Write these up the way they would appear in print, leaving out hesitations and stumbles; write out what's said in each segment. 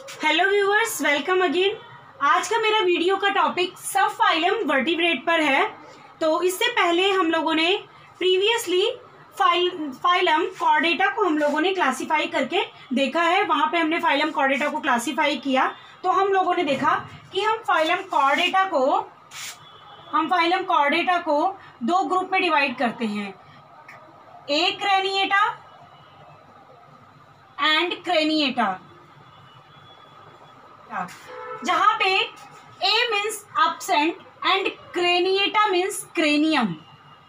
Hello viewers, welcome again. आज का मेरा वीडियो का टॉपिक सब फाइलम वर्टिब्रेट पर है। तो इससे पहले हम लोगों ने प्रीवियसली फाइलम कॉर्डेटा को हम लोगों ने क्लासीफाई करके देखा है। वहाँ पे हमने फाइलम कॉर्डेटा को क्लासीफाई किया तो हम लोगों ने देखा कि हम फाइलम कॉर्डेटा को दो ग्रुप में डिवाइड करते हैं, ए क्रेनिएटा एंड क्रेनिएटा, जहां पे a means absent and craniata means cranium.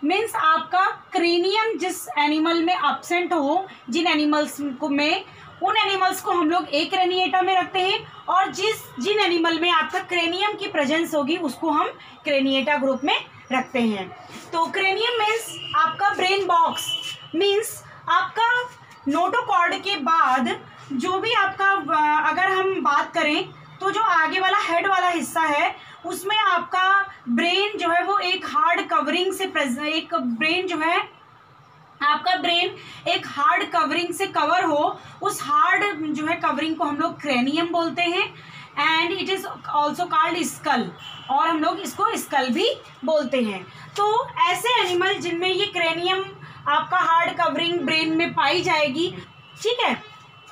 Means आपका क्रेनियम जिस एनिमल में एब्सेंट हो, जिन एनिमल्स को में उन एनिमल्स को हम लोग ए क्रेनिएटा में रखते हैं, और जिन एनिमल में आपका क्रेनियम की प्रेजेंस होगी उसको हम क्रेनिएटा ग्रुप में रखते हैं। तो क्रेनियम मीन्स आपका ब्रेन बॉक्स, मीन्स आपका नोटोकॉर्ड के बाद जो भी आपका, अगर हम बात करें तो जो आगे वाला हेड वाला हिस्सा है उसमें आपका ब्रेन जो है वो एक हार्ड कवरिंग से एक हार्ड कवरिंग से कवर हो, उस हार्ड जो है कवरिंग को हम लोग क्रेनियम बोलते हैं। And it is also called skull, और हम लोग इसको स्कल भी बोलते हैं। तो ऐसे एनिमल जिनमें ये क्रेनियम आपका हार्ड कवरिंग ब्रेन में पाई जाएगी, ठीक है,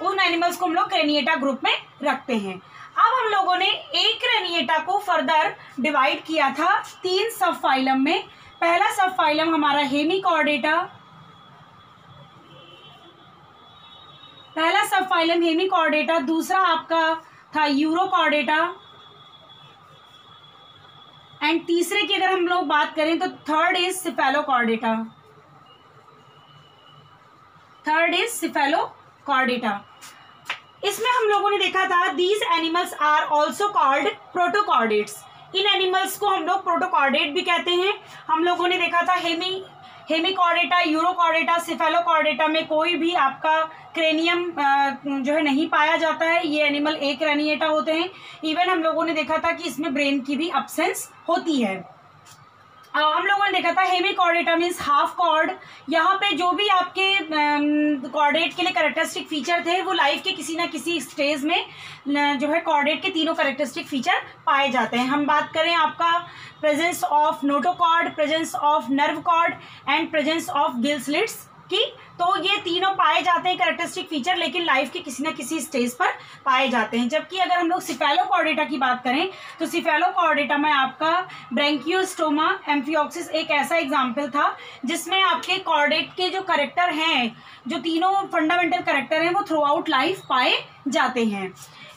उन एनिमल्स को हम लोग क्रेनिएटा ग्रुप में रखते हैं। अब हम लोगों ने एक क्रेनिएटा को फर्दर डिवाइड किया था 3 सब फाइलम में। पहला सब फाइलम हमारा हेमिकॉर्डेटा, दूसरा आपका था यूरोकॉर्डेटा, एंड तीसरे की अगर हम लोग बात करें तो थर्ड इज सिफेलोकॉर्डेटा। इसमें हम लोगों ने देखा था these animals are also called protochordates. इन एनिमल्स को हम लोग प्रोटोकॉर्डेट भी कहते हैं। हम लोगों ने देखा था हेमिकॉर्डेटा, यूरोकॉर्डेटा, सिफेलोकॉर्डेटा में कोई भी आपका क्रेनियम जो है नहीं पाया जाता है, ये एनिमल एक क्रेनिएटा होते हैं। इवन हम लोगों ने देखा था कि इसमें ब्रेन की भी अब्सेंस होती है। हम लोगों ने देखा था हेमिकॉर्डेटा मीन्स हाफ कॉर्ड। यहाँ पे जो भी आपके कॉर्डेट के लिए कैरेक्टरिस्टिक फीचर थे वो लाइफ के किसी ना किसी स्टेज में जो है कॉर्डेट के तीनों कैरेक्टरिस्टिक फीचर पाए जाते हैं। हम बात करें आपका presence of notochord, presence of nerve cord and presence of gill slits की, तो ये तीनों पाए जाते हैं कैरेक्टरिस्टिक फीचर, लेकिन लाइफ के किसी न किसी स्टेज पर पाए जाते हैं। जबकि अगर हम लोग सिफेलोकॉर्डेटा की बात करें तो सिफेलोकॉर्डेटा में आपका ब्रैंकियोस्टोमा एम्फियोक्सिस एक ऐसा एग्जाम्पल था जिसमें आपके कॉर्डेट के जो कैरेक्टर हैं, जो तीनों फंडामेंटल कैरेक्टर हैं, वो थ्रू आउट लाइफ पाए जाते हैं।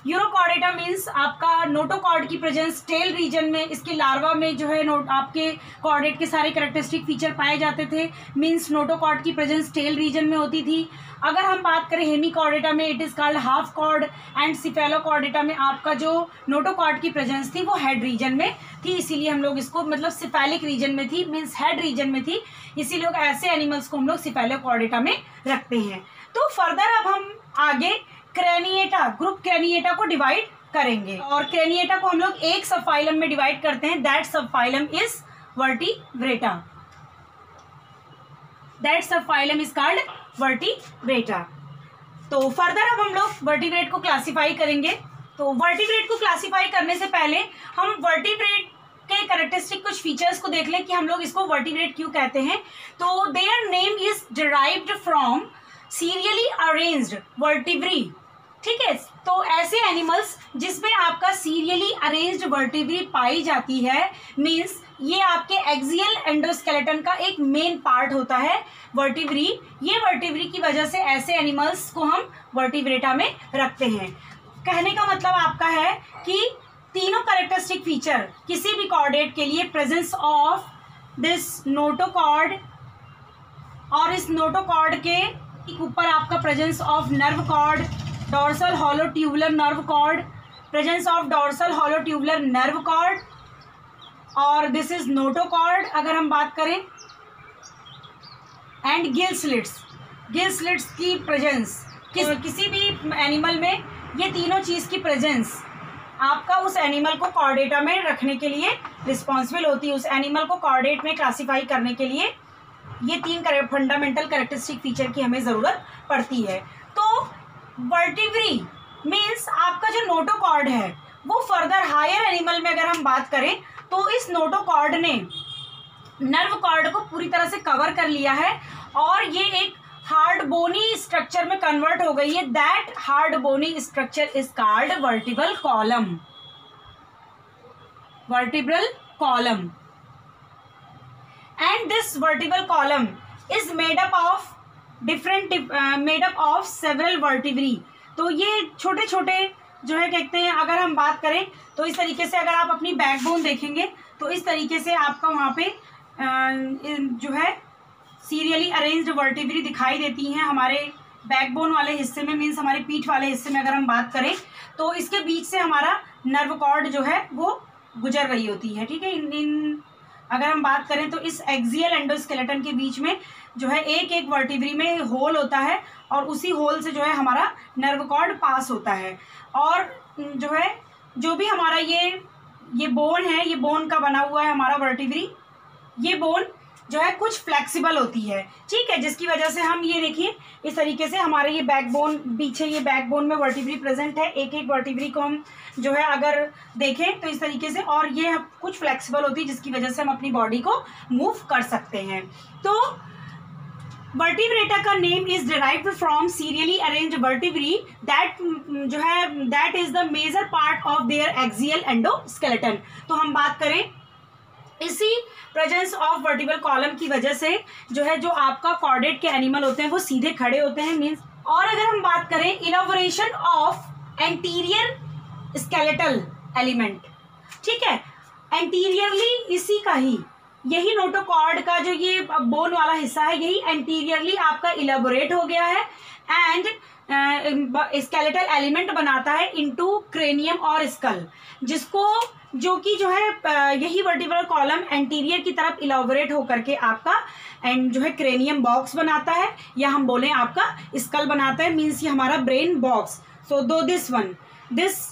यूरोकॉर्डेटा मीन्स आपका नोटोकॉर्ड की प्रेजेंस टेल रीजन में, इसके लार्वा में जो है आपके कॉर्डेट के सारे कैरेक्टरिस्टिक फीचर पाए जाते थे। मीन्स नोटोकॉर्ड की प्रेजेंस टेल रीजन में होती थी। अगर हम बात करें हेमिकॉर्डेटा में it is called half chord, and cephalochordata में आपका जो नोटोकॉर्ड की प्रेजेंस थी वो हेड रीजन में थी, इसीलिए हम लोग इसको मतलब सिफेलिक रीजन में थी, मीन्स हेड रीजन में थी, इसीलिए लोग ऐसे एनिमल्स को हम लोग सिफेलोकॉर्डेटा में रखते हैं। तो फर्दर अब हम आगे ग्रुप क्रेनिएटा को डिवाइड करेंगे, और क्रेनिएटा को हम लोग एक सब फाइलम में डिवाइड करते हैं। दैट सब फाइलम इज वर्टिब्रेटा। तो फर्दर अब हम लोग वर्टिब्रेट को क्लासीफाई करेंगे। तो वर्टिब्रेट को क्लासीफाई करने से पहले हम वर्टिब्रेट के कैरेक्टरिस्टिक कुछ फीचर्स को देख लें कि हम लोग इसको वर्टिब्रेट क्यों कहते हैं। तो their name is derived from serially arranged vertebrae, ठीक है। तो ऐसे एनिमल्स जिसमें आपका सीरियली अरेंज्ड वर्टिब्री पाई जाती है, मींस ये आपके एक्सियल एंडोस्केलेटन का एक मेन पार्ट होता है वर्टिब्री। ये वर्टिब्री की वजह से ऐसे एनिमल्स को हम वर्टिब्रेटा में रखते हैं। कहने का मतलब आपका है कि तीनों कैरेक्टरिस्टिक फीचर किसी भी कॉर्डेट के लिए, प्रेजेंस ऑफ दिस नोटोकॉर्ड, और इस नोटोकॉर्ड के ऊपर आपका presence of nerve cord, dorsal hollow tubular nerve cord, presence of dorsal hollow tubular nerve cord, और दिस इज नोटोकॉर्ड अगर हम बात करें, एंड गिल स्लिट्स की प्रेजेंस किसी भी एनिमल में, ये तीनों चीज़ की प्रेजेंस आपका उस एनिमल को कॉर्डेटा में रखने के लिए रिस्पॉन्सिबल होती है। उस एनिमल को कॉर्डेट में क्लासीफाई करने के लिए ये 3 फंडामेंटल कैरेक्टरिस्टिक फीचर की हमें ज़रूरत पड़ती है। तो वर्टिब्री मीन्स आपका जो नोटोकॉर्ड है वो फर्दर हायर एनिमल में अगर हम बात करें तो इस नोटोकॉर्ड ने नर्व कॉर्ड को पूरी तरह से कवर कर लिया है और ये एक हार्ड बोनी स्ट्रक्चर में कन्वर्ट हो गई है। That hard bony structure is called vertebral column. Vertebral column and this vertebral column is made up of several vertebrae. तो ये छोटे छोटे जो है कहते हैं, अगर हम बात करें तो इस तरीके से अगर आप अपनी बैकबोन देखेंगे तो इस तरीके से आपका वहाँ पे जो है सीरियली अरेंज्ड वर्टिब्री दिखाई देती हैं हमारे बैकबोन वाले हिस्से में, मीन्स हमारे पीठ वाले हिस्से में अगर हम बात करें तो इसके बीच से हमारा नर्व कॉर्ड जो है वो गुजर रही होती है। ठीक है, इन अगर हम बात करें तो इस एक्सियल एंडोस्केलेटन के बीच में जो है एक एक वर्टिब्री में होल होता है और उसी होल से जो है हमारा नर्व कॉर्ड पास होता है। और जो है जो भी हमारा ये बोन है, ये बोन का बना हुआ है हमारा वर्टिब्री, ये बोन जो है कुछ फ्लेक्सिबल होती है। ठीक है, जिसकी वजह से हम ये देखिए इस तरीके से हमारे ये बैकबोन, पीछे ये बैकबोन में वर्टिब्री प्रेजेंट है। एक एक वर्टिब्री को हम जो है अगर देखें तो इस तरीके से, और ये कुछ फ्लेक्सिबल होती है जिसकी वजह से हम अपनी बॉडी को मूव कर सकते हैं। तो वर्टिब्रेटा का name is derived from serially arranged vertebrae that is the major part of their axial endoskeleton. तो हम बात करें इसी प्रेजेंस ऑफ वर्टिब्रल कॉलम की वजह से जो है जो आपका कॉर्डेट के एनिमल होते हैं वो सीधे खड़े होते हैं, मीन्स। और अगर हम बात करें इलैबोरेशन ऑफ एंटीरियर स्केलेटल एलिमेंट, ठीक है, एंटीरियरली इसी का ही, यही नोटोकॉर्ड का जो ये बोन वाला हिस्सा है यही एंटीरियरली आपका इलैबोरेट हो गया है एंड स्केलेटल एलिमेंट बनाता है इनटू क्रेनियम और स्कल, जिसको जो कि जो है यही वर्टिब्रल कॉलम एंटीरियर की तरफ इलैबोरेट होकर के आपका एंड जो है क्रेनियम बॉक्स बनाता है, या हम बोलें आपका स्कल बनाता है, मीन्स ये हमारा ब्रेन बॉक्स। सो दो दिस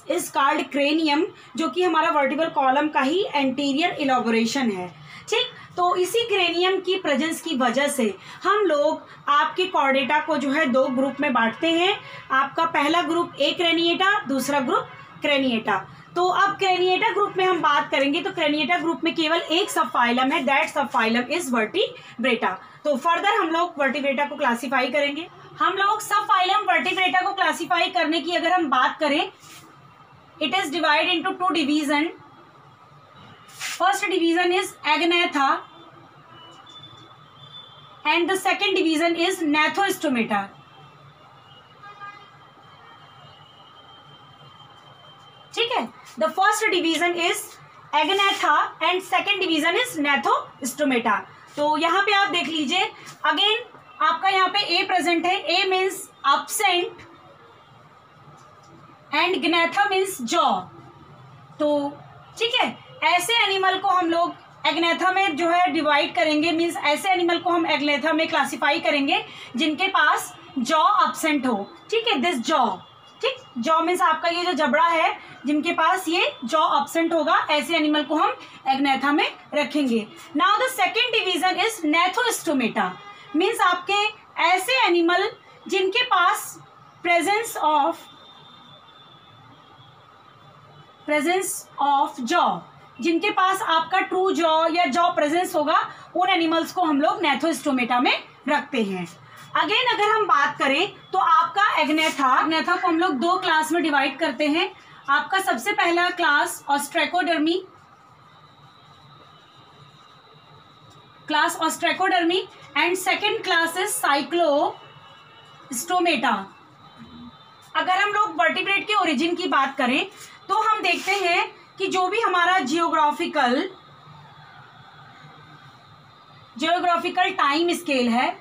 इज कॉल्ड क्रेनियम, जो कि हमारा वर्टिब्रल कॉलम का ही एंटीरियर इलैबोरेशन है। ठीक, तो इसी क्रेनियम की प्रेजेंस की वजह से हम लोग आपके कॉर्डेटा को जो है दो ग्रुप में बांटते हैं। आपका पहला ग्रुप ए क्रेनिएटा, दूसरा ग्रुप क्रेनिएटा। तो अब क्रेनिएटा ग्रुप में हम बात करेंगे तो क्रेनिएटा ग्रुप में केवल एक सब फाइलम है, दैट सब फाइलम इज वर्टिब्रेटा। तो फर्दर हम लोग वर्टिब्रेटा को क्लासीफाई करेंगे। हम लोग सब फाइलम वर्टिब्रेटा को क्लासीफाई करने की अगर हम बात करें, it is divide into two division. First division is Agnatha and the second division is नैथोस्टोमेटा। ठीक है, the first division is Agnatha and second division is नैथोस्टोमेटा। तो यहाँ पे आप देख लीजिए, अगेन आपका यहाँ पे ए प्रेजेंट है, a means absent and gnatha means jaw. तो ठीक है, ऐसे एनिमल को हम लोग एग्नेथा में जो है डिवाइड करेंगे, मीन्स ऐसे एनिमल को हम एग्नेथा में क्लासिफाई करेंगे जिनके पास जॉ एब्सेंट हो। ठीक है, दिस जॉ, ठीक, जॉ मीन्स आपका ये जो जबड़ा है जिनके पास ये जॉ एब्सेंट होगा, ऐसे एनिमल को हम एग्नेथा में रखेंगे। Now the second division is नैथोस्टोमेटा, means आपके ऐसे एनिमल जिनके पास प्रेजेंस ऑफ जॉ, जिनके पास आपका ट्रू जॉ या जॉ प्रेजेंस होगा, उन एनिमल्स को हम लोग नैथोस्टोमेटा में रखते हैं। अगेन अगर हम बात करें तो आपका एग्नेथा को हम लोग दो क्लास में डिवाइड करते हैं। आपका सबसे पहला class Ostracodermi and second class is Cyclostomata. अगर हम लोग वर्टिब्रेट के ओरिजिन की बात करें तो हम देखते हैं कि जो भी हमारा जियोग्राफिकल टाइम स्केल है,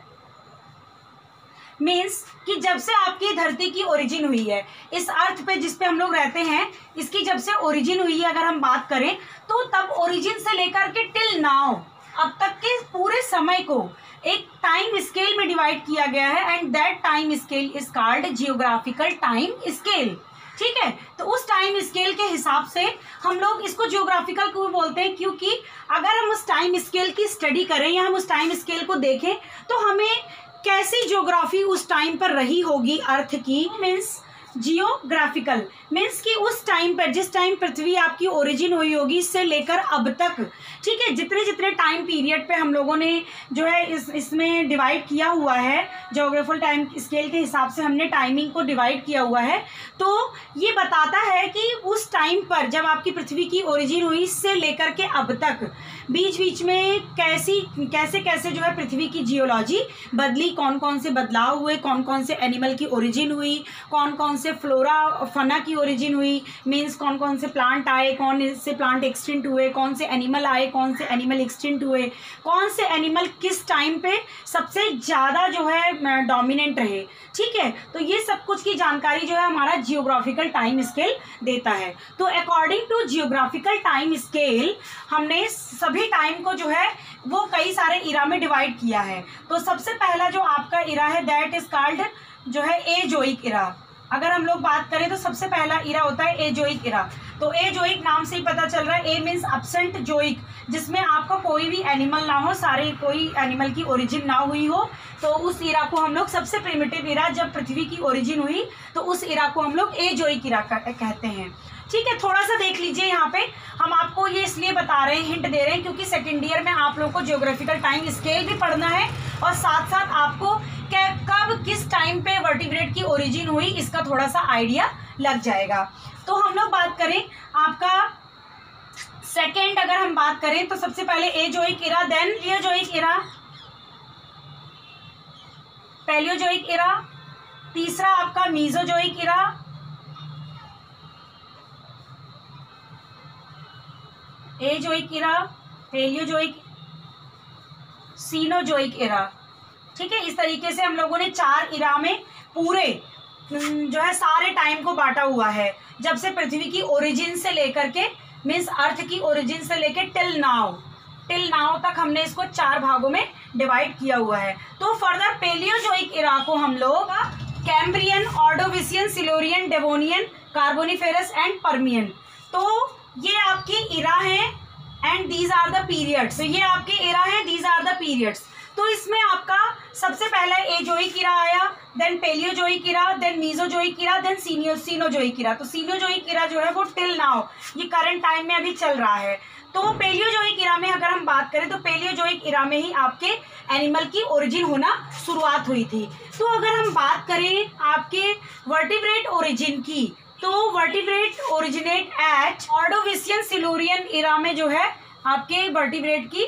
मीन्स कि जब से आपकी धरती की ओरिजिन हुई है, इस अर्थ पे जिस पे हम लोग रहते हैं, इसकी जब से ओरिजिन हुई है अगर हम बात करें तो तब ओरिजिन से लेकर के टिल नाउ अब तक के पूरे समय को एक टाइम स्केल में डिवाइड किया गया है and that time scale is called geographical time scale. ठीक है, तो उस टाइम स्केल के हिसाब से हम लोग इसको जियोग्राफिकल क्यों बोलते हैं, क्योंकि अगर हम उस टाइम स्केल की स्टडी करें या हम उस टाइम स्केल को देखें तो हमें कैसी ज्योग्राफी उस टाइम पर रही होगी अर्थ की, मीन्स जियोग्राफिकल मीन्स कि उस टाइम पर जिस टाइम पृथ्वी आपकी ओरिजिन हुई होगी इससे लेकर अब तक, ठीक है, जितने जितने टाइम पीरियड पे हम लोगों ने जो है इसमें डिवाइड किया हुआ है, ज्योग्राफिकल टाइम स्केल के हिसाब से हमने टाइमिंग को डिवाइड किया हुआ है। तो ये बताता है कि उस टाइम पर जब आपकी पृथ्वी की ओरिजिन हुई इससे लेकर के अब तक बीच बीच में कैसे कैसे जो है पृथ्वी की जियोलॉजी बदली, कौन कौन से बदलाव हुए, कौन कौन से एनिमल की ओरिजिन हुई, कौन कौन से फ्लोरा फना की ओरिजिन हुई, मीन्स कौन कौन से प्लांट आए, कौन से प्लांट एक्सटिंक्ट हुए, कौन से एनिमल आए, कौन से एनिमल एक्सटिंक्ट हुए, कौन से एनिमल किस टाइम पे सबसे ज़्यादा जो है डोमिनेंट रहे, ठीक है। तो ये सब कुछ की जानकारी जो है हमारा जियोग्राफिकल टाइम स्केल देता है। तो according to geographical time scale हमने सभी टाइम को जो है वो कई सारे इरा में डिवाइड किया है। तो सबसे पहला जो आपका इरा है दैट इज कॉल्ड जो है एजोइक इरा। अगर हम लोग बात करें तो सबसे पहला इरा होता है एजोइक इरा। तो एजोइक नाम से ही पता चल रहा है, ए मीन्स अब्सेंट जोइक, जिसमें आपका कोई भी एनिमल ना हो, सारे कोई एनिमल की ओरिजिन ना हुई हो। तो उस इरा को हम लोग सबसे प्रिमिटिव इरा, जब पृथ्वी की ओरिजिन हुई तो उस इरा को हम लोग एजोइक इरा कहते हैं, ठीक है। थोड़ा सा देख लीजिए, यहाँ पे हम आपको ये इसलिए बता रहे हैं, हिंट दे रहे हैं, क्योंकि सेकेंड ईयर में आप लोग को ज्योग्राफिकल टाइम स्केल भी पढ़ना है और साथ साथ आपको कब किस टाइम पे वर्टिब्रेट की ओरिजिन हुई इसका थोड़ा सा आइडिया लग जाएगा। तो हम लोग बात करें आपका सेकेंड, अगर हम बात करें तो सबसे पहले एजोइक इरा, देन लियोजोइक इरा, पैलियोजोइक इरा, तीसरा आपका मीजोजोइक इरा, एजोइक इरा, पैलियोजोइक, सीनोजोइक इरा, ठीक है। इस तरीके से हम लोगों ने 4 इरा में पूरे जो है सारे टाइम को बांटा हुआ है, जब से पृथ्वी की ओरिजिन से लेकर के मीन्स अर्थ की ओरिजिन से लेकर टिल नाउ तक हमने इसको 4 भागों में डिवाइड किया हुआ है। तो फर्दर पैलियोजोइक इरा को हम लोग Cambrian, Ordovician, Silurian, Devonian, Carboniferous and Permian, तो ये आपके इरा हैं and these are the periods. तो ये आपके इरा हैं, दीज आर द पीरियड्स। तो इसमें आपका सबसे पहला एजोइक इरा आया, देन पैलियोजोइक इरा, देन मीजोजोइक इरा, देन सीनोजोइक इरा। तो सीनोजोइक इरा जो है वो टिल नाउ ये करंट टाइम में अभी चल रहा है। तो पैलियोजोइक इरा में अगर हम बात करें तो पैलियोजोइक इरा में ही आपके एनिमल की ओरिजिन होना शुरुआत हुई थी। तो अगर हम बात करें आपके वर्टिब्रेट ओरिजिन की, तो vertebrate originate at Ordovician Silurian era में जो है आपके वर्टिब्रेट की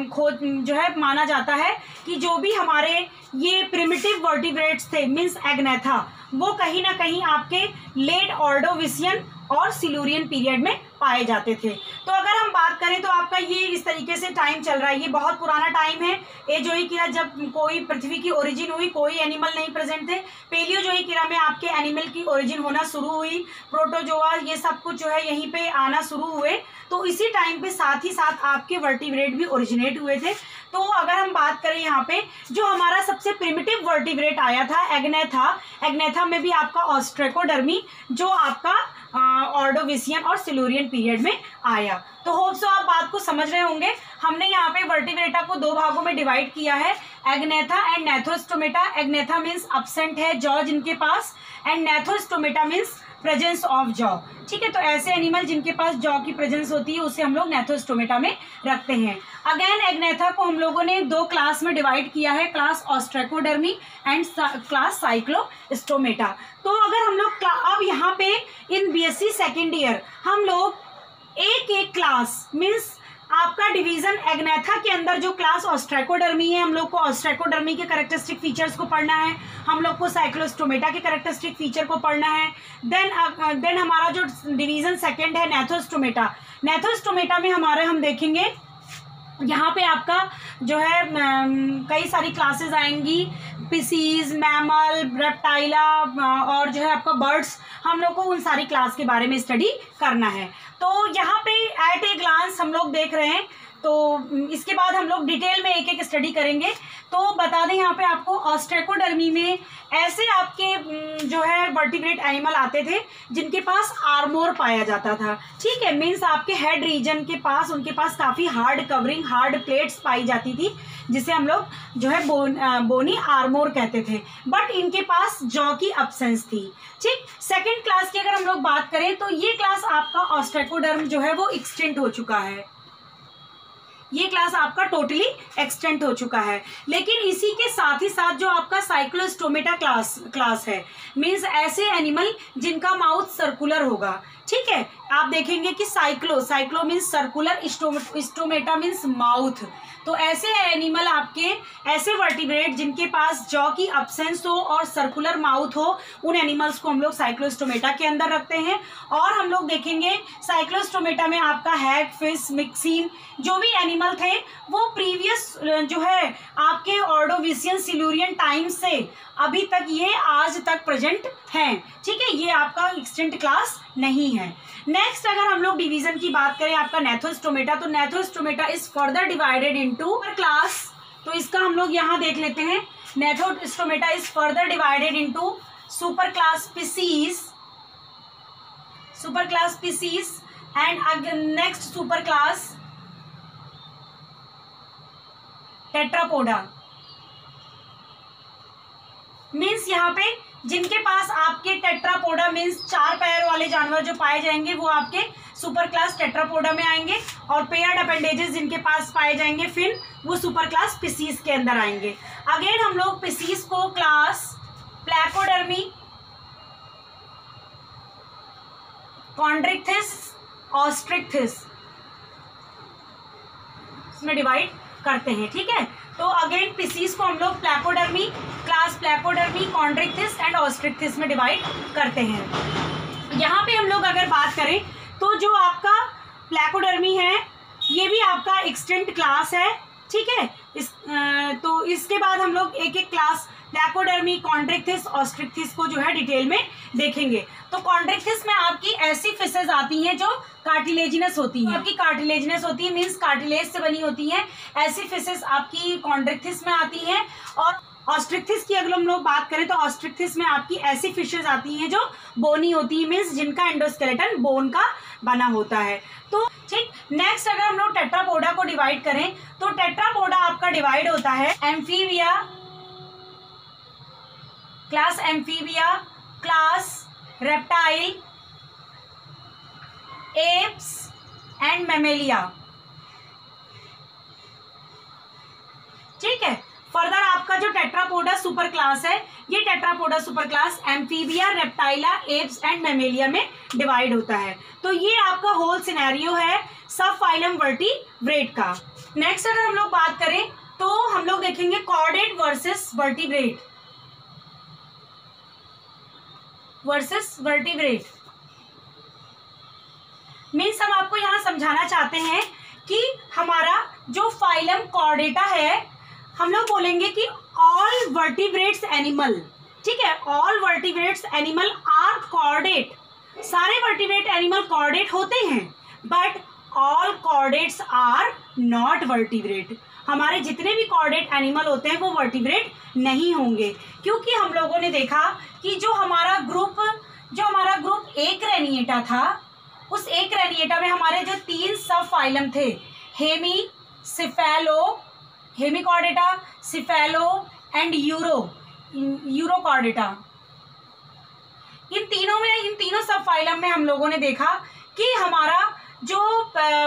खोज जो है माना जाता है कि जो भी हमारे ये प्रिमिटिव वर्टिब्रेट्स थे मीन्स एग्नेथा, वो कहीं ना कहीं आपके लेट ऑर्डोविशियन और सिल्यूरियन पीरियड में पाए जाते थे। तो अगर हम बात करें तो आपका ये इस तरीके से टाइम चल रहा है, ये बहुत पुराना टाइम है। एजोइक इरा जब कोई पृथ्वी की ओरिजिन हुई, कोई एनिमल नहीं प्रेजेंट थे। पैलियोजोइक इरा में आपके एनिमल की ओरिजिन होना शुरू हुई, प्रोटोजोआ ये सब कुछ जो है यहीं पे आना शुरू हुए। तो इसी टाइम पे साथ ही साथ आपके वर्टिब्रेट भी ओरिजिनेट हुए थे। तो अगर हम बात करें यहाँ पे जो हमारा सबसे प्रिमिटिव वर्टिब्रेट आया था एग्नेथा में भी आपका ऑस्ट्रेकोडर्मी जो आपका ऑर्डोविशियन और सिल्यूरियन पीरियड में आया। तो होप सो आप बात को समझ रहे होंगे। हमने यहाँ पे वर्टिब्रेटा को 2 भागों में डिवाइड किया है, agnatha and gnathostomata. Agnatha means absent है जॉ जिनके पास, and gnathostomata means presence of jaw, ठीक है। तो ऐसे एनिमल जिनके पास जॉ की प्रेजेंस होती है उसे हम लोग नेथोस्टोमेटा में रखते हैं। अगेन एग्नेथा को हम लोगों ने 2 क्लास में डिवाइड किया है, class Ostracodermi and class Cyclostomata. तो अगर हम लोग अब यहाँ पे इन बीएससी सेकेंड ईयर हम लोग एक क्लास मीन्स आपका डिवीजन एग्नेथा के अंदर जो क्लास ऑस्ट्रेकोडर्मी है, हम लोग को ऑस्ट्रेकोडर्मी के कैरेक्टरिस्टिक फीचर्स को पढ़ना है, हम लोग को साइक्लोस्टोमेटा के कैरेक्टरिस्टिक फीचर को पढ़ना है। देन हमारा जो डिवीजन सेकंड है नेथोस्टोमेटा में हम देखेंगे यहाँ पे आपका जो है कई सारी क्लासेस आएंगी, स्पीसीज, मैमल, रेप्टाइला और जो है आपका बर्ड्स, हम लोग को उन सारी क्लास के बारे में स्टडी करना है। तो यहाँ पे एट ए ग्लांस हम लोग देख रहे हैं, तो तो इसके बाद हम लोग डिटेल में एक एक स्टडी करेंगे। तो बता दें यहाँ पे आपको ऑस्ट्रेकोडर्मी में ऐसे आपके जो है वर्टिब्रेट एनिमल आते थे जिनके पास आर्मोर पाया जाता था, ठीक है। मीन्स आपके हेड रीजन के पास उनके पास काफ़ी हार्ड कवरिंग, हार्ड प्लेट्स पाई जाती थी, जिसे हम लोग जो है बोनी आर्मोर कहते थे, बट इनके पास जॉ की अब्सेंस थी, ठीक। सेकेंड क्लास की अगर हम लोग बात करें तो ये क्लास आपका ऑस्ट्रेकोडर्म जो है वो एक्सटिंक्ट हो चुका है, ये क्लास आपका टोटली एक्सटेंट हो चुका है। लेकिन इसी के साथ ही साथ जो आपका साइक्लोस्टोमेटा क्लास है, मीन्स ऐसे एनिमल जिनका माउथ सर्कुलर होगा, ठीक है। आप देखेंगे कि cyclo means circular, stomata means mouth. तो ऐसे एनिमल आपके, ऐसे वर्टिब्रेट जिनके पास जॉ की अब्सेंस हो और सर्कुलर माउथ हो, उन एनिमल्स को हम लोग साइक्लोस्टोमेटा के अंदर रखते हैं। और हम लोग देखेंगे साइक्लोस्टोमेटा में आपका हैग फिश मिक्सिन जो भी एनिमल थे वो प्रीवियस जो है आपके ऑर्डोविशियन सिल्यूरियन टाइम से अभी तक ये आज तक प्रेजेंट हैं, ठीक है। ये आपका एक्सटिंक्ट क्लास नहीं है। नेक्स्ट अगर हम लोग डिवीजन की बात करें आपका नेथोस्टोमेटा, तो Gnathostomata is further divided into class. तो इसका हम लोग यहाँ देख लेते हैं। Gnathostomata is further divided into super class species and next super class Tetrapoda. Means यहाँ पे जिनके पास आपके टेट्रापोडा मीन्स 4 पैर वाले जानवर जो पाए जाएंगे वो आपके सुपर क्लास टेट्रापोडा में आएंगे, और पेयर्ड अपेंडेजेस जिनके पास पाए जाएंगे फिन वो सुपर क्लास स्पीसीज के अंदर आएंगे। अगेन हम लोग स्पीसीज को क्लास प्लैकोडर्मी, कॉन्ड्रिक्थिस, ऑस्ट्रिक्थिस में डिवाइड करते हैं, ठीक है। तो अगेन स्पीसीज को हम लोग प्लैकोडर्मी, क्लास प्लैकोडर्मी, कॉन्ड्रिक्थिस एंड ऑस्ट्रिक्थिस में डिवाइड करते हैं। यहाँ पे हम लोग अगर बात करें तो जो आपका प्लैकोडर्मी है ये भी आपका एक्सटिंक्ट क्लास है, ठीक है। तो इसके बाद हम लोग एक एक क्लास प्लैकोडर्मी, कॉन्ड्रिक्थिस, ऑस्ट्रिक्थिस को जो है डिटेल में देखेंगे। तो कॉन्ड्रिक्थिस में आपकी ऐसी फिशेज आती हैं जो कार्टिलेजिनस होती हैं, आपकी कार्टिलेजिनस होती है मीन्स कार्टिलेज से बनी होती हैं, ऐसी फिशेज आपकी कॉन्ड्रिक्थिस में आती हैं। और ऑस्ट्रिक्थिस की अगर हम लोग बात करें तो ऑस्ट्रिक्थिस में आपकी ऐसी फिशेज आती हैं जो बोनी होती है, मीन्स जिनका एंडोस्केलेटन बोन का बना होता है। तो ठीक, नेक्स्ट अगर हम लोग टेट्रापोडा को डिवाइड करें तो टेट्रापोडा आपका डिवाइड होता है amphibia, class amphibia, class reptile, apps and Mammalia, ठीक है। फर्दर आपका जो टेट्रापोडा सुपर क्लास है ये tetrapoda super class amphibia, reptilia, apes and mammalia में डिवाइड होता है। तो ये आपका होल सिनेरियो है सब फाइलम वर्टिब्रेट का। नेक्स्ट अगर हम लोग बात करें तो हम लोग देखेंगे कॉर्डेट वर्सेस वर्टिब्रेट मीन्स हम आपको यहाँ समझाना चाहते हैं कि हमारा जो फाइलम कॉर्डेटा है हम लोग बोलेंगे कि ऑल वर्टिब्रेट्स एनिमल, ठीक है, all vertebrates animal are chordate. सारे वर्टिब्रेट एनिमल कॉर्डेट होते हैं but all chordates are not vertebrate. हमारे जितने भी कॉर्डेट एनिमल होते हैं वो वर्टिब्रेट नहीं होंगे, क्योंकि हम लोगों ने देखा कि जो हमारा ग्रुप एक रेनिएटा था, उस एक रेनिएटा में हमारे जो 3 सब फाइलम थे, हेमिकॉर्डेटा, सिफेलो एंड यूरोकॉर्डेटा, इन तीनों सब फाइलम में हम लोगों ने देखा कि हमारा जो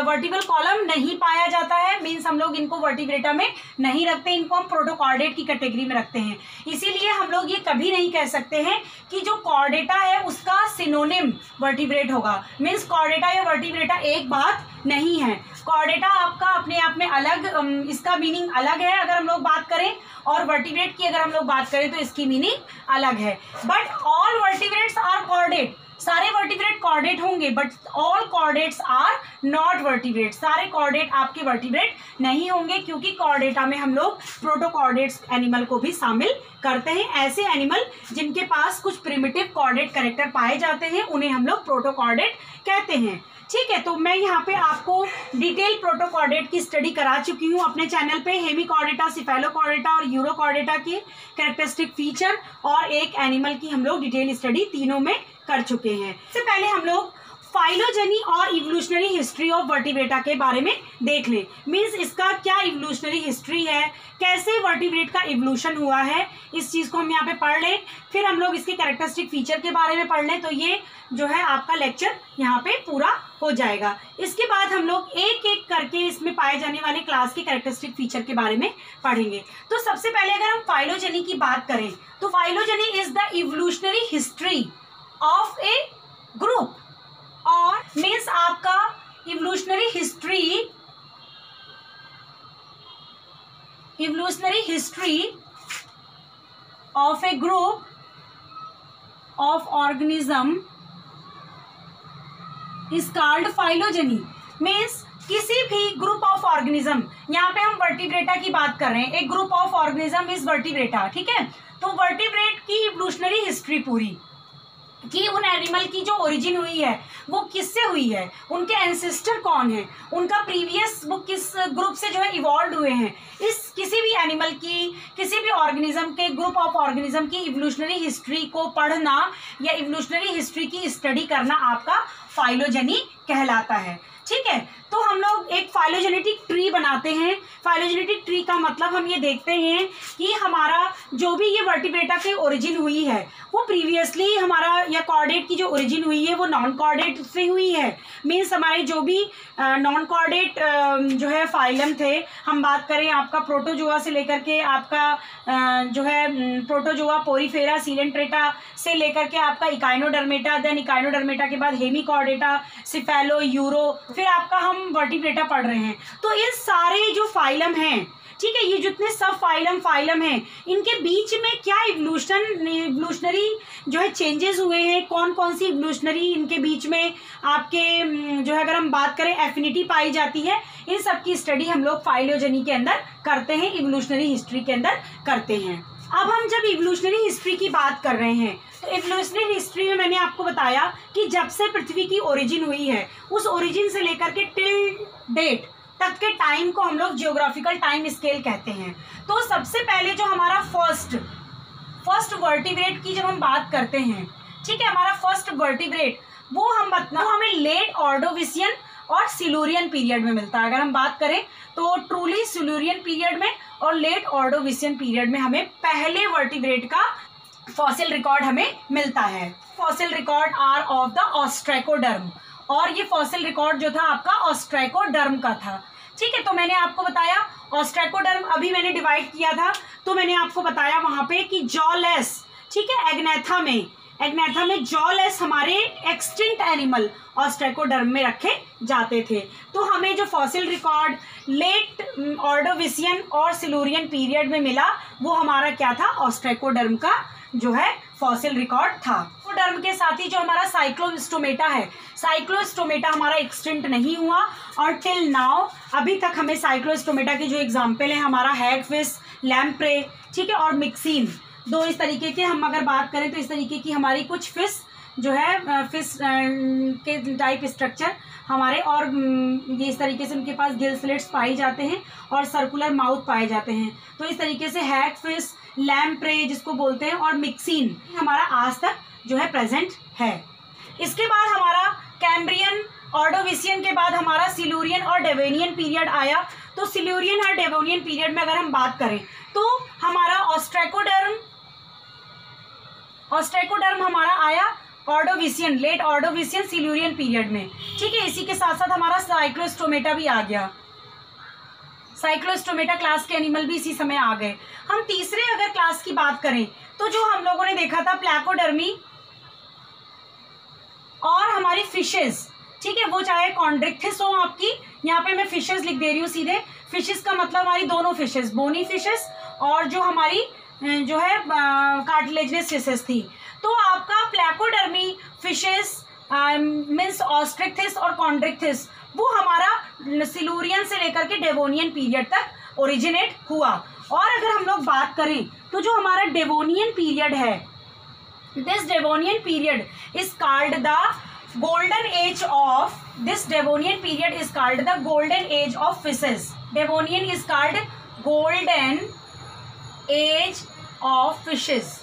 वर्टिब्रल कॉलम नहीं पाया जाता है, मीन्स हम लोग इनको वर्टिब्रेटा में नहीं रखते, इनको हम प्रोटोकॉर्डेट की कैटेगरी में रखते हैं। इसीलिए हम लोग ये कभी नहीं कह सकते हैं कि जो कॉर्डेटा है उसका सिनोनिम वर्टिब्रेट होगा, मीन्स कॉर्डेटा या वर्टिब्रेटा एक बात नहीं है। कॉर्डेटा आपका अपने आप में अलग, इसका मीनिंग अलग है अगर हम लोग बात करें, और वर्टिब्रेट की अगर हम लोग बात करें तो इसकी मीनिंग अलग है। But all vertebrates are chordate, सारे वर्टिब्रेट कॉर्डेट होंगे but all chordates are not vertebrate, सारे कॉर्डेट आपके वर्टिब्रेट नहीं होंगे, क्योंकि कॉर्डेटा में हम लोग प्रोटोकॉर्डेट्स एनिमल को भी शामिल करते हैं। ऐसे एनिमल जिनके पास कुछ प्रिमिटिव कॉर्डेट कैरेक्टर पाए जाते हैं उन्हें हम लोग प्रोटोकॉर्डेट कहते हैं, ठीक है, तो मैं यहाँ पे आपको डिटेल प्रोटोकॉर्डेट की स्टडी करा चुकी हूँ अपने चैनल पे। हेमिकॉर्डेटा, सिफेलोकॉर्डेटा और यूरोकॉर्डेटा के कैरेक्टरिस्टिक फीचर और एक एनिमल की हम लोग डिटेल स्टडी तीनों में कर चुके हैं। इससे पहले हम लोग फाइलोजेनी और इवोल्यूशनरी हिस्ट्री ऑफ वर्टिब्रेटा के बारे में देख लें। मीन्स इसका क्या इवोल्यूशनरी हिस्ट्री है, कैसे वर्टिब्रेट का इवोल्यूशन हुआ है, इस चीज़ को हम यहाँ पे पढ़ लें। फिर हम लोग इसके कैरेक्टरिस्टिक फीचर के बारे में पढ़ लें, तो ये जो है आपका लेक्चर यहाँ पे पूरा हो जाएगा। इसके बाद हम लोग एक एक करके इसमें पाए जाने वाले क्लास के कैरेक्टरिस्टिक फीचर के बारे में पढ़ेंगे। तो सबसे पहले अगर हम फाइलोजेनी की बात करें तो phylogeny is the evolutionary history of A group, और मीन्स आपका evolutionary history of A group of organism is called phylogeny. Means किसी भी ग्रुप ऑफ ऑर्गेनिज्म, यहाँ पे हम वर्टिब्रेटा की बात कर रहे हैं, एक group of organism is vertebrata, ठीक है। तो वर्टिब्रेट की इवोल्यूशनरी हिस्ट्री पूरी कि उन एनिमल की जो ओरिजिन हुई है वो किससे हुई है, उनके एंसेस्टर कौन है, उनका प्रीवियस वो किस ग्रुप से जो है इवॉल्व हुए हैं, इस किसी भी एनिमल की, किसी भी ऑर्गेनिज्म के, ग्रुप ऑफ ऑर्गेनिज्म की इवोल्यूशनरी हिस्ट्री को पढ़ना या इवोल्यूशनरी हिस्ट्री की स्टडी करना आपका फाइलोजेनी कहलाता है, ठीक है। तो हम लोग एक फाइलोजेनेटिक ट्री बनाते हैं। फाइलोजेनेटिक ट्री का मतलब हम ये देखते हैं कि हमारा जो भी ये वर्टिब्रेटा की ओरिजिन हुई है वो प्रीवियसली हमारा या कॉर्डेट की जो ओरिजिन हुई है वो नॉन कॉर्डेट से हुई है। मीन्स हमारे जो भी नॉन कॉर्डेट जो है फाइलम थे, हम बात करें आपका प्रोटोजोआ से लेकर के आपका जो है प्रोटोजोआ, पोरीफेरा, सीलेंट्रेटा से लेकर के आपका इकाइनोडर्मेटा, देन इकाइनोडर्मेटा के बाद हेमिकॉर्डेटा, सिफेलो, यूरो, फिर आपका हम वर्टिब्रेटा पढ़ रहे हैं। तो ये सारे जो फाइलम हैं, ठीक है, ये जितने सब फाइलम हैं, इनके बीच में क्या इवोल्यूशनरी जो है चेंजेस हुए हैं, कौन कौन सी इवोल्यूशनरी इनके बीच में आपके जो है अगर हम बात करें एफिनिटी पाई जाती है, इन सब की स्टडी हम लोग फाइलोजेनी के अंदर करते हैं, इवोल्यूशनरी हिस्ट्री के अंदर करते हैं। अब हम जब इवोल्यूशनरी हिस्ट्री की बात कर रहे हैं तो इवोल्यूशनरी हिस्ट्री में मैंने आपको बताया कि जब से पृथ्वी की ओरिजिन हुई है उस ओरिजिन से लेकर के टिल डेट तक के टाइम को हम लोग जियोग्राफिकल टाइम स्केल कहते हैं। तो सबसे पहले जो हमारा फर्स्ट वर्टिब्रेट की जब हम बात करते हैं, ठीक है, हमारा फर्स्ट वर्टिब्रेट वो हमें लेट ऑर्डोविशियन और सिल्यूरियन पीरियड में मिलता है। अगर हम बात करें तो ट्रूली सिल्यूरियन पीरियड में और लेट ऑर्डोविशियन पीरियड में हमें पहले वर्टिब्रेट का फॉसिल रिकॉर्ड हमें मिलता है। Fossil record are of the ostracoderm, और ये फॉसिल रिकॉर्ड जो था आपका ऑस्ट्राकोडर्म का था, ठीक है। तो मैंने आपको बताया ऑस्ट्राकोडर्म अभी मैंने डिवाइड किया था, तो मैंने आपको बताया वहां पे कि जॉलेस, ठीक है, एग्नेथा में जॉलेस हमारे एक्सटिंक्ट एनिमल ऑस्ट्राकोडर्म में रखे जाते थे। तो हमें जो फॉसिल रिकॉर्ड लेट ऑर्डोविशियन और सिल्यूरियन पीरियड में मिला वो हमारा क्या था, ऑस्ट्राकोडर्म का जो है फॉसिल रिकॉर्ड था। ऑस्ट्राकोडर्म के साथ ही जो हमारा साइक्लोस्टोमेटा है, साइक्लोस्टोमेटा हमारा एक्सटिंक्ट नहीं हुआ, और टिल नाउ अभी तक हमें साइक्लोस्टोमेटा के जो एग्जाम्पल है हमारा हैगफिश, लैम्प्रे, ठीक है, और मिक्सिन, दो इस तरीके के हम अगर बात करें तो इस तरीके की हमारी कुछ फिश जो है फिश के टाइप स्ट्रक्चर हमारे, और ये इस तरीके से उनके पास गिल स्लिट्स पाई जाते हैं और सर्कुलर माउथ पाए जाते हैं। तो इस तरीके से हैगफिश, लैम्प्रे जिसको बोलते हैं, और मिक्सिन हमारा आज तक जो है प्रेजेंट है। इसके बाद हमारा कैम्ब्रियन, ऑर्डोविशियन के बाद हमारा सिल्यूरियन और डेवोनियन पीरियड आया। तो सिल्यूरियन और डेवोनियन पीरियड में अगर हम बात करें तो हमारा ऑस्ट्राकोडर्म हमारा आया Ordovician, late Ordovician Silurian period में, ठीक है। इसी के साथ साथ हमारा साइक्लोस्टोमेटा भी आ गया, साइक्लोस्टोमेटा क्लास के एनिमल भी इसी समय आ गए। हम तीसरे अगर क्लास की बात करें तो जो हम लोगों ने देखा था प्लैकोडर्मी और हमारी फिशेज, ठीक है, वो चाहे कॉन्ड्रिक्थिस हो आपकी, यहाँ पे मैं फिशेज लिख दे रही हूँ सीधे। फिशेज का मतलब हमारी दोनों फिशेज, बोनी फिशेज और जो हमारी जो है कार्टिलेजिनस फिशेज थी। तो आपका प्लैकोडर्मी फिशेज मीन्स ऑस्ट्रिक्थिस और कॉन्ड्रिक्थिस वो हमारा सिल्यूरियन से लेकर के डेवोनियन पीरियड तक ओरिजिनेट हुआ। और अगर हम लोग बात करें तो जो हमारा डेवोनियन पीरियड है, this Devonian period is called the golden age of this Devonian period is called the golden age of fishes. Devonian is called golden age of fishes.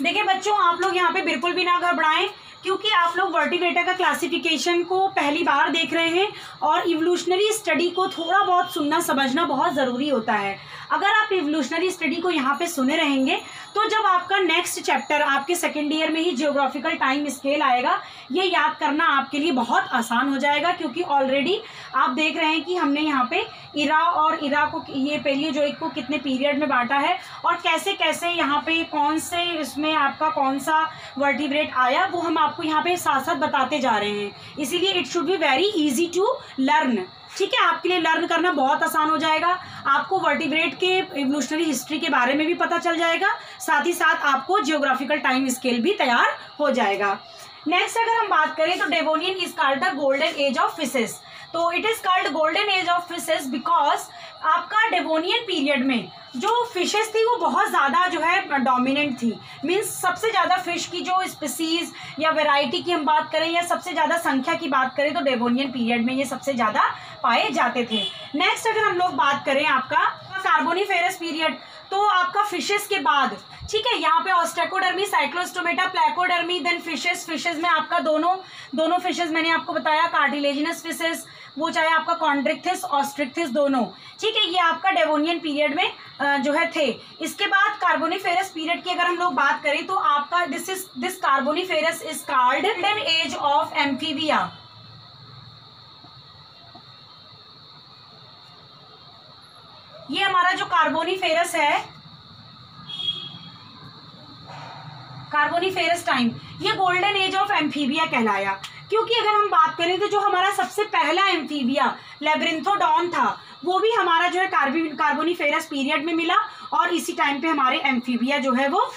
देखिए बच्चों, आप लोग यहाँ पे बिल्कुल भी ना घबराएं, क्योंकि आप लोग वर्टिब्रेटा का क्लासिफिकेशन को पहली बार देख रहे हैं और इवोल्यूशनरी स्टडी को थोड़ा बहुत सुनना समझना बहुत ज़रूरी होता है। अगर आप इवोल्यूशनरी स्टडी को यहाँ पे सुने रहेंगे तो जब आपका नेक्स्ट चैप्टर आपके सेकेंड ईयर में ही जियोग्राफिकल टाइम स्केल आएगा, ये याद करना आपके लिए बहुत आसान हो जाएगा, क्योंकि ऑलरेडी आप देख रहे हैं कि हमने यहाँ पे इरा और इरा को, ये पैलियोजोइक को कितने पीरियड में बांटा है और कैसे कैसे यहाँ पे कौन से इसमें आपका कौन सा वर्टिब्रेट आया, वो हम आपको यहाँ पे साथ साथ बताते जा रहे हैं। इसीलिए it should be very easy to learn. ठीक है, आपके लिए लर्न करना बहुत आसान हो जाएगा। आपको वर्टिब्रेट के इवोल्यूशनरी हिस्ट्री के बारे में भी पता चल जाएगा, साथ ही साथ आपको जियोग्राफिकल टाइम स्केल भी तैयार हो जाएगा। नेक्स्ट अगर हम बात करें तो Devonian is called the golden age of fishes. तो it is called golden age of fishes because आपका डेवोनियन पीरियड में जो फिशेस थी वो बहुत ज़्यादा जो है डोमिनेंट थी। मीन्स सबसे ज़्यादा फिश की जो स्पीसीज या वैरायटी की हम बात करें या सबसे ज़्यादा संख्या की बात करें तो डेवोनियन पीरियड में ये सबसे ज़्यादा पाए जाते थे। नेक्स्ट अगर हम लोग बात करें आपका कार्बोनिफेरस पीरियड, तो आपका फिशेस के बाद, ठीक है, यहाँ पे ऑस्ट्रेकोडर्मी, साइक्लोस्टोमेटा, प्लैकोडर्मी, देन फिशेस में आपका दोनों फिशेस मैंने आपको बताया, कार्टिलेजिनस फिशेस, वो चाहे आपका कॉन्ड्रिक्थिस, ऑस्ट्रिक्थिस दोनों, ठीक है, ये आपका डेवोनियन पीरियड में जो है थे। इसके बाद कार्बोनिफेरस पीरियड की अगर हम लोग बात करें तो आपका this Carboniferous is called golden age of amphibia. ये हमारा जो कार्बोनिफेरस है, कार्बोनिफेरस टाइम, ये गोल्डन एज ऑफ एम्फीबिया कहलाया, क्योंकि अगर हम बात करें तो जो हमारा सबसे पहला एम्फीबिया लैब्रिंथोडॉन था वो भी हमारा जो है कार्बोनिफेरस पीरियड में मिला, और इसी टाइम पे हमारे एम्फीबिया जो है वो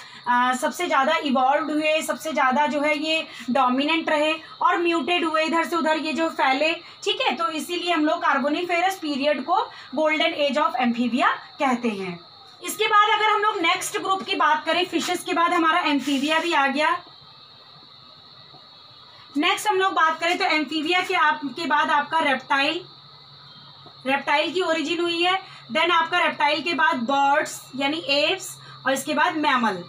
सबसे ज़्यादा इवॉल्व हुए, सबसे ज़्यादा जो है ये डोमिनेंट रहे और म्यूटेड हुए, इधर से उधर ये जो फैले। ठीक है, तो इसीलिए हम लोग कार्बोनिफेरस पीरियड को गोल्डन एज ऑफ एम्फीबिया कहते हैं। इसके बाद अगर हम लोग नेक्स्ट ग्रुप की बात करें, फिशेस के बाद हमारा एम्फीबिया भी आ गया। नेक्स्ट हम लोग बात करें तो एम्फीबिया के बाद आपका रेप्टाइल की ओरिजिन हुई है। देन आपका रेप्टाइल के बाद बर्ड्स यानी एप्स, और इसके बाद मैमल।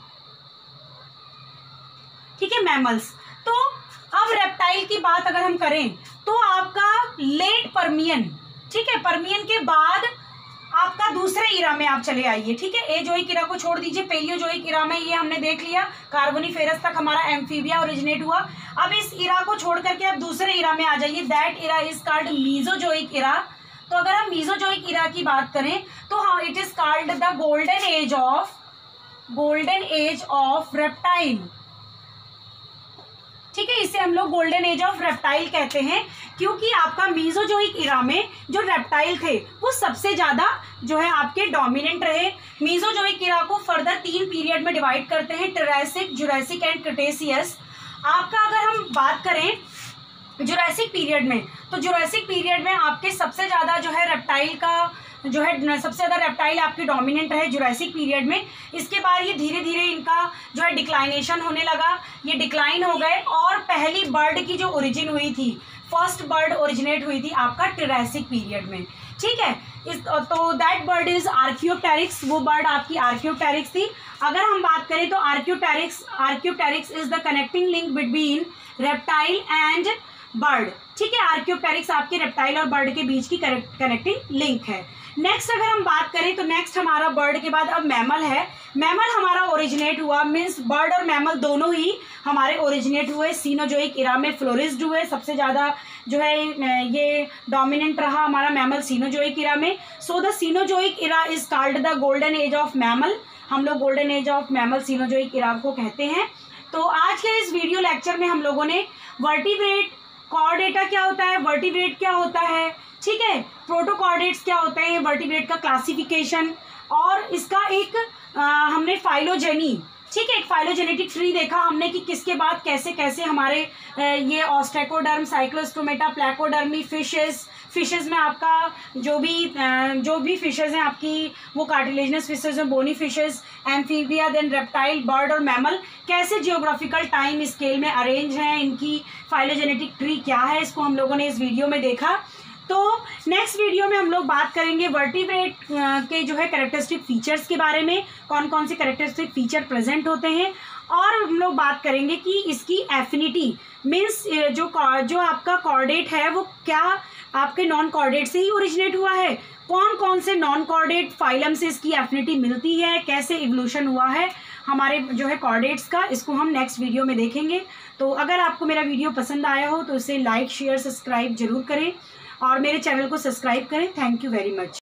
ठीक है, मैमल्स। तो अब रेप्टाइल की बात अगर हम करें तो आपका लेट पर्मियन, ठीक है, पर्मियन के बाद आपका दूसरे इरा में आप चले आइए। ठीक है, एजोइक इरा को छोड़ दीजिए, पेलियोजोइक इरा में ये हमने देख लिया, कार्बोनिफेरस तक हमारा एम्फीबिया ओरिजिनेट हुआ। अब इस इरा को छोड़ करके आप दूसरे इरा में आ जाइए, that era is called Mesozoic era. तो अगर हम मीजोजोइक इरा की बात करें तो हाँ, it is called the golden age of reptile. ठीक है, इसे हम लोग गोल्डन एज ऑफ रेप्टाइल कहते हैं, क्योंकि आपका मीजोजोइक इरा में जो रेप्टाइल थे वो सबसे ज्यादा जो है आपके डोमिनेंट रहे। मीजोजोइक इरा को फर्दर 3 पीरियड में डिवाइड करते हैं, ट्रायसिक, जुरासिक एंड क्रिटेशियस। आपका अगर हम बात करें जुरासिक पीरियड में, तो जुरासिक पीरियड में आपके सबसे ज्यादा जो है रेप्टाइल का जो है सबसे ज़्यादा रेप्टाइल आपके डोमिनेंट रहे जुरासिक पीरियड में। इसके बाद ये धीरे धीरे इनका जो है डिक्लाइनेशन होने लगा, ये डिक्लाइन हो गए, और पहली बर्ड की जो ओरिजिन हुई थी, फर्स्ट बर्ड ओरिजिनेट हुई थी आपका ट्रायसिक पीरियड में। ठीक है, तो दैट बर्ड इज आर्कियोप्टेरिक्स, वो बर्ड आपकी आर्कियोप्टेरिक्स थी। अगर हम बात करें तो Archaeopteryx is the connecting link between reptile and bird. ठीक है, आर्कियोप्टेरिक्स आपके रेप्टाइल और बर्ड के बीच की कनेक्टिंग लिंक है। नेक्स्ट अगर हम बात करें तो नेक्स्ट हमारा बर्ड के बाद अब मैमल है। मैमल हमारा ओरिजिनेट हुआ, मीन्स बर्ड और मैमल दोनों ही हमारे ओरिजिनेट हुए सीनोजोइक इरा में, फ्लोरिस्ड हुए। सबसे ज़्यादा जो है ये डोमिनेंट रहा हमारा मैमल सीनोजोइक इरा में। So the Cenozoic era is called the golden age of mammal. हम लोग golden age of mammal Cenozoic era को कहते हैं। तो आज के इस वीडियो लेक्चर में हम लोगों ने वर्टिब्रेट, कॉर्डेटा क्या होता है, वर्टिब्रेट क्या होता है, ठीक है, प्रोटोकॉर्डेट्स क्या होते हैं, वर्टिब्रेट का क्लासिफिकेशन, और इसका एक हमने फाइलोजेनी, ठीक है, एक फाइलोजेनेटिक ट्री देखा हमने कि किसके बाद कैसे कैसे हमारे ये ऑस्ट्रेकोडर्म, साइक्लोस्टोमेटा, प्लैकोडर्मी, फिशेज़ में आपका जो भी फिशेज़ हैं आपकी, वो कार्टिलेजनस फिशेज़ हैं, bony fishes, amphibia, then reptile, bird और मैमल कैसे जियोग्राफिकल टाइम स्केल में अरेंज हैं, इनकी फाइलोजेनेटिक ट्री क्या है, इसको हम लोगों ने इस वीडियो में देखा। तो नेक्स्ट वीडियो में हम लोग बात करेंगे वर्टिब्रेट के जो है कैरेक्टरिस्टिक फीचर्स के बारे में, कौन कौन से कैरेक्टरिस्टिक फीचर प्रेजेंट होते हैं, और हम लोग बात करेंगे कि इसकी एफिनिटी मीन्स जो आपका कॉर्डेट है वो क्या आपके नॉन कॉर्डेट से ही ओरिजिनेट हुआ है, कौन कौन से नॉन कॉर्डेट फाइलम से इसकी एफिनिटी मिलती है, कैसे इवोल्यूशन हुआ है हमारे जो है कॉर्डेट्स का, इसको हम नेक्स्ट वीडियो में देखेंगे। तो अगर आपको मेरा वीडियो पसंद आया हो तो इसे लाइक शेयर सब्सक्राइब जरूर करें और मेरे चैनल को सब्सक्राइब करें। Thank you very much.